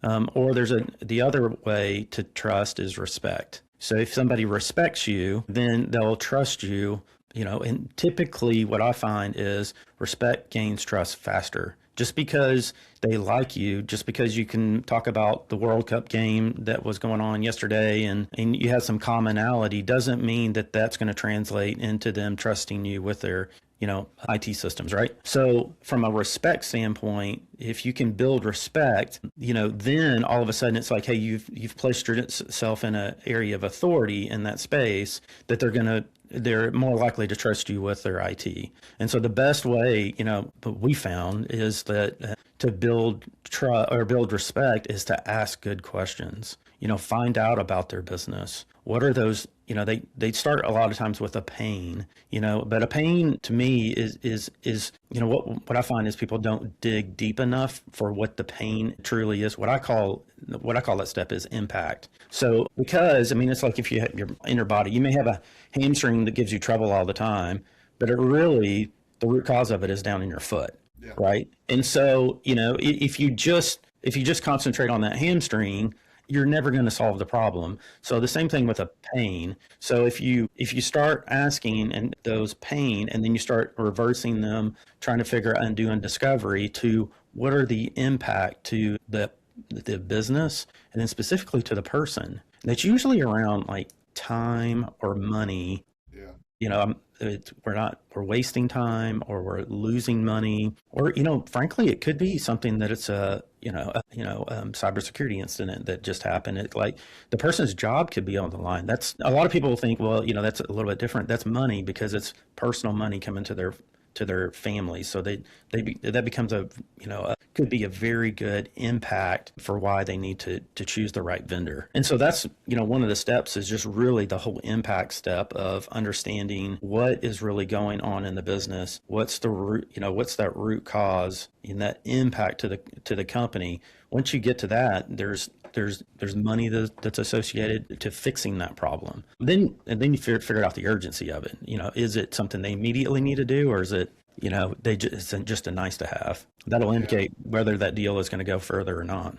Or the other way to trust is respect. So if somebody respects you, then they'll trust you, and typically what I find is respect gains trust faster. Just because they like you, just because you can talk about the World Cup game that was going on yesterday and you have some commonality doesn't mean that that's going to translate into them trusting you with their IT systems, right? So from a respect standpoint, if you can build respect, then all of a sudden it's like, hey, you've placed yourself in an area of authority in that space that they're more likely to trust you with their IT. And so the best way, what we found is that to build trust or build respect is to ask good questions. Find out about their business. What are those? They start a lot of times with a pain. But a pain to me is what I find is people don't dig deep enough for what the pain truly is. What I call that step is impact. So because it's like if you have in your body, you may have a hamstring that gives you trouble all the time, but the root cause of it is down in your foot, Yeah. right? And so if you just concentrate on that hamstring, you're never going to solve the problem. So the same thing with a pain. So if you start asking and those pain and then you start reversing them, trying to figure out and doing discovery to what are the impact to the business and then specifically to the person. That's usually around like time or money. Yeah. We're wasting time or we're losing money or frankly it could be something that it's cybersecurity incident that just happened. It like the person's job could be on the line. That's a lot of people think, well, that's a little bit different. That's money because it's personal money coming to their family. So that becomes could be a very good impact for why they need to choose the right vendor. And so that's, one of the steps is just really the whole impact step of understanding what is really going on in the business. What's the root, what's that root cause and that impact to the company. Once you get to that, there's money that's associated to fixing that problem. And then you figure out the urgency of it. Is it something they immediately need to do, or is it it's just a nice to have? That'll Yeah. indicate whether that deal is going to go further or not.